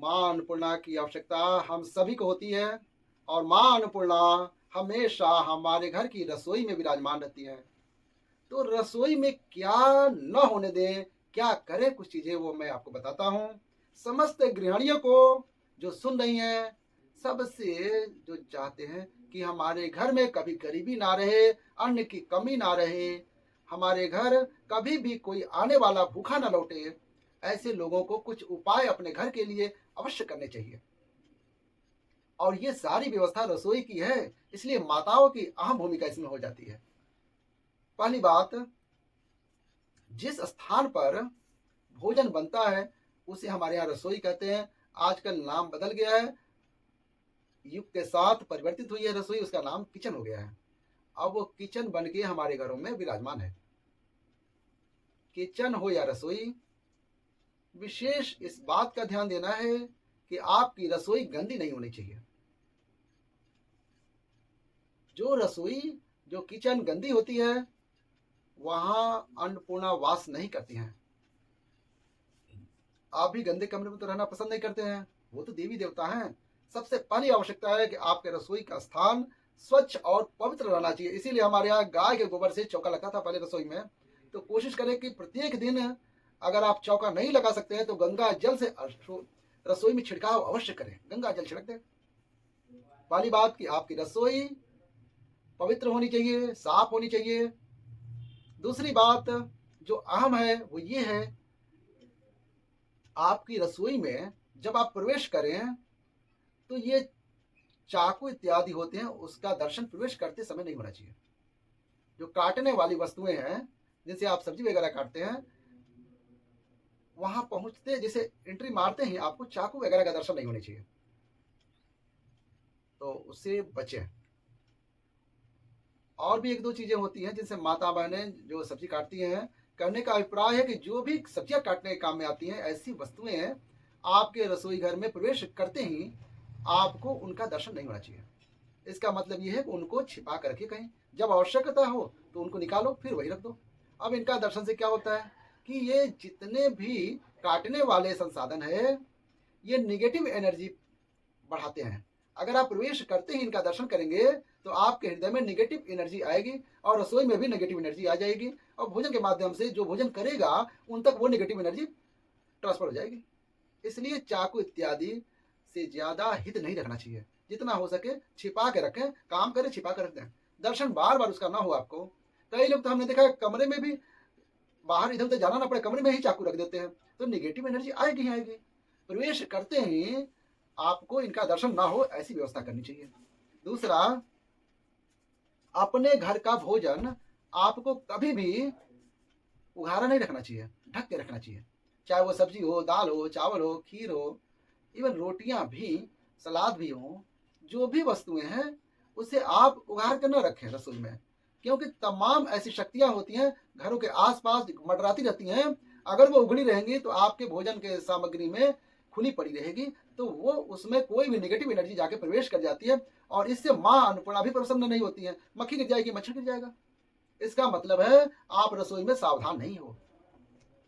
माँ अन्नपूर्णा की आवश्यकता हम सभी को होती है और माँ अन्नपूर्णा हमेशा हमारे घर की रसोई में विराजमान रहती है। तो रसोई में क्या न होने दें, क्या करें कुछ चीज़ें वो मैं आपको बताता हूँ। समस्त गृहिणियों को जो सुन रही हैं, सबसे जो चाहते हैं कि हमारे घर में कभी गरीबी ना रहे, अन्न की कमी ना रहे, हमारे घर कभी भी कोई आने वाला भूखा ना लौटे, ऐसे लोगों को कुछ उपाय अपने घर के लिए अवश्य करने चाहिए। और ये सारी व्यवस्था रसोई की है, इसलिए माताओं की अहम भूमिका इसमें हो जाती है। पहली बात, जिस स्थान पर भोजन बनता है उसे हमारे यहाँ रसोई कहते हैं। आजकल नाम बदल गया है, युग के साथ परिवर्तित हुई है रसोई, उसका नाम किचन हो गया है। अब वो किचन बन के हमारे घरों में विराजमान है। किचन हो या रसोई, विशेष इस बात का ध्यान देना है कि आपकी रसोई गंदी नहीं होनी चाहिए। जो रसोई, जो किचन गंदी होती है, वहां अन्नपूर्णा वास नहीं करती हैं। आप भी गंदे कमरे में तो रहना पसंद नहीं करते हैं, वो तो देवी देवता हैं। सबसे पहली आवश्यकता है कि आपके रसोई का स्थान स्वच्छ और पवित्र रहना चाहिए। इसीलिए हमारे यहाँ गाय के गोबर से चौका लगता था पहले रसोई में। तो कोशिश करें कि प्रत्येक दिन, अगर आप चौका नहीं लगा सकते हैं तो गंगा जल से रसोई में छिड़काव अवश्य करें, गंगा जल छिड़क दें। पहली बात कि आपकी रसोई पवित्र होनी चाहिए, साफ होनी चाहिए। दूसरी बात जो अहम है वो ये है, आपकी रसोई में जब आप प्रवेश करें तो ये चाकू इत्यादि होते हैं, उसका दर्शन प्रवेश करते समय नहीं होना चाहिए। जो काटने वाली वस्तुएं हैं, जिनसे आप सब्जी वगैरह काटते हैं, वहां पहुंचते जैसे एंट्री मारते ही आपको चाकू वगैरह का दर्शन नहीं होना चाहिए, तो उससे बचें। और भी एक दो चीजें होती हैं जिनसे माता बहनें जो सब्जी काटती हैं, कहने का अभिप्राय है कि जो भी सब्जियां काटने के काम में आती हैं, ऐसी वस्तुएं हैं, आपके रसोई घर में प्रवेश करते ही आपको उनका दर्शन नहीं होना चाहिए। इसका मतलब ये है कि उनको छिपा कर रखिए कहीं, जब आवश्यकता हो तो उनको निकालो फिर वही रख दो। अब इनका दर्शन से क्या होता है कि ये जितने भी काटने वाले संसाधन है, ये निगेटिव एनर्जी बढ़ाते हैं। अगर आप प्रवेश करते ही इनका दर्शन करेंगे तो आपके हृदय में नेगेटिव एनर्जी आएगी और रसोई में भी नेगेटिव एनर्जी आ जाएगी, और भोजन के माध्यम से जो भोजन करेगा उन तक वो नेगेटिव एनर्जी ट्रांसफर हो जाएगी। इसलिए चाकू इत्यादि से ज्यादा हित नहीं रखना चाहिए, जितना हो सके छिपा के रखें, काम करें छिपा कर रखें, दर्शन बार बार उसका ना हो आपको। कई लोग तो हमने देखा कमरे में भी, बाहर इधर उधर जाना ना पड़े, कमरे में ही चाकू रख देते हैं, तो निगेटिव एनर्जी आएगी ही आएगी। प्रवेश करते ही आपको इनका दर्शन ना हो, ऐसी व्यवस्था करनी चाहिए। दूसरा, अपने घर का भोजन आपको कभी भी उघाड़ा नहीं रखना चाहिए, ढक के रखना चाहिए। चाहे वो सब्जी हो, दाल हो, चावल हो, खीर हो, इवन रोटियां भी, सलाद भी हो, जो भी वस्तुएं हैं उसे आप उघाड़ कर न रखें रसोई में, क्योंकि तमाम ऐसी शक्तियां होती हैं घरों के आसपास मंडराती रहती हैं। अगर वो उघड़ी रहेंगी तो आपके भोजन के सामग्री में खुली पड़ी रहेगी, तो वो उसमें कोई भी नेगेटिव एनर्जी जाके प्रवेश कर जाती है, और इससे माँ अन्नपूर्णा भी प्रसन्न नहीं होती है। मक्खी गिर जाएगी, मच्छर गिर जाएगा। इसका मतलब है आप रसोई में सावधान नहीं हो,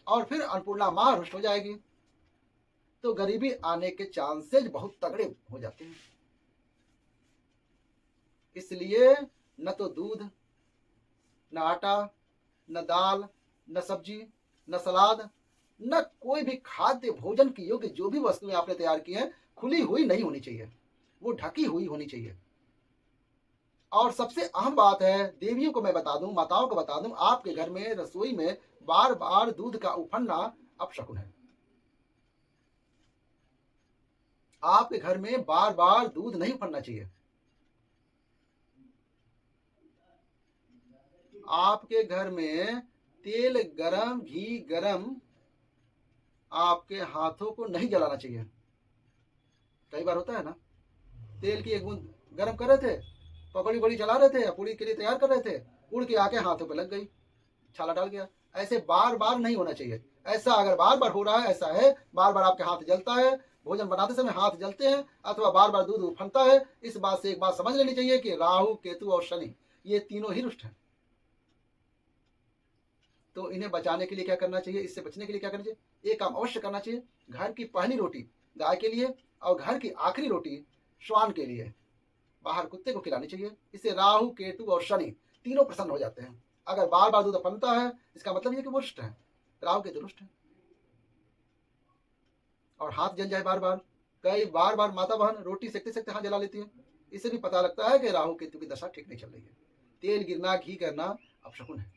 और फिर अन्नपूर्णा माँ रुष्ट हो जाएगी, तो गरीबी आने के चांसेज बहुत तगड़े हो जाते हैं। इसलिए न तो दूध, न आटा, न दाल, न सब्जी, न सलाद, न कोई भी खाद्य भोजन की योग्य जो भी वस्तुएं आपने तैयार की हैं, खुली हुई नहीं होनी चाहिए, वो ढकी हुई होनी चाहिए। और सबसे अहम बात है, देवियों को मैं बता दूं, माताओं को बता दूं, आपके घर में रसोई में बार बार दूध का उफनना अपशकुन है। आपके घर में बार बार दूध नहीं उफनना चाहिए। आपके घर में तेल गरम, घी गरम आपके हाथों को नहीं जलाना चाहिए। कई बार होता है ना, तेल की एक बूंद गरम कर रहे थे, पकौड़ी बड़ी चला रहे थे या पूड़ी के लिए तैयार कर रहे थे, उड़ के आके हाथों पे लग गई, छाला डाल गया। ऐसे बार बार नहीं होना चाहिए। ऐसा अगर बार बार हो रहा है, ऐसा है बार बार आपके हाथ जलता है, भोजन बनाते समय हाथ जलते हैं, अथवा बार बार दूध उफनता है, इस बात से एक बात समझ लेनी चाहिए कि राहु, केतु और शनि ये तीनों ही रुष्ट हैं। तो इन्हें बचाने के लिए क्या करना चाहिए, इससे बचने के लिए क्या करना चाहिए, एक काम अवश्य करना चाहिए। घर की पहली रोटी गाय के लिए, और घर की आखिरी रोटी श्वान के लिए बाहर कुत्ते को खिलानी चाहिए। इससे राहु, केतु और शनि तीनों प्रसन्न हो जाते हैं। अगर बार बार दूध अपनता है, इसका मतलब ये कि वो रुष्ट है, राहु केतु रुष्ट है। और हाथ जल जाए बार बार, कई बार बार माता बहन रोटी सेकते सेकते हाथ जला लेती है, इससे भी पता लगता है कि राहु केतु की दशा ठीक नहीं चल रही है। तेल गिरना, घी करना अपशकुन है।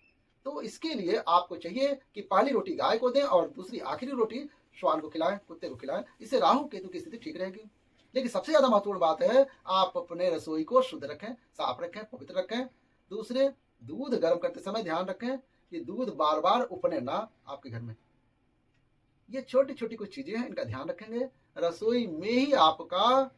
तो इसके लिए आपको चाहिए कि पहली रोटी गाय को दें और दूसरी आखिरी रोटी श्वान को खिलाएं, कुत्ते को खिलाएं। इससे राहु केतु की स्थिति ठीक रहेगी। लेकिन सबसे ज्यादा महत्वपूर्ण बात है, आप अपने रसोई को शुद्ध रखें, साफ रखें, पवित्र रखें। दूसरे, दूध गर्म करते समय ध्यान रखें कि दूध बार बार उपने ना आपके घर में। ये छोटी छोटी कुछ चीजें हैं, इनका ध्यान रखेंगे। रसोई में ही आपका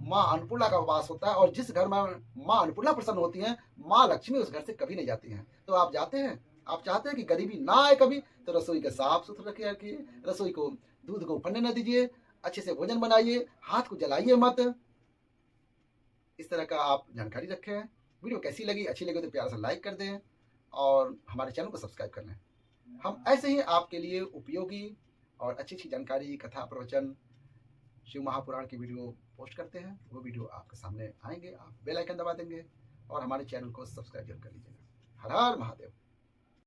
माँ अन्नपूर्णा का वास होता है, और जिस घर में माँ अन्नपूर्णा प्रसन्न होती हैं, माँ लक्ष्मी उस घर से कभी नहीं जाती हैं। तो आप जाते हैं, आप चाहते हैं कि गरीबी ना आए कभी, तो रसोई का साफ सुथरा रखिए, रसोई को दूध को उफनने न दीजिए, अच्छे से भोजन बनाइए, हाथ को जलाइए मत। इस तरह का आप जानकारी रखें। वीडियो कैसी लगी, अच्छी लगी तो प्यार से लाइक कर दें और हमारे चैनल को सब्सक्राइब कर लें। हम ऐसे ही आपके लिए उपयोगी और अच्छी अच्छी जानकारी, कथा, प्रवचन, शिव महापुराण की वीडियो पोस्ट करते हैं। वो वीडियो आपके सामने आएंगे, आप बेल आइकन दबा देंगे और हमारे चैनल को सब्सक्राइब जरूर कर लीजिएगा। हर हर महादेव।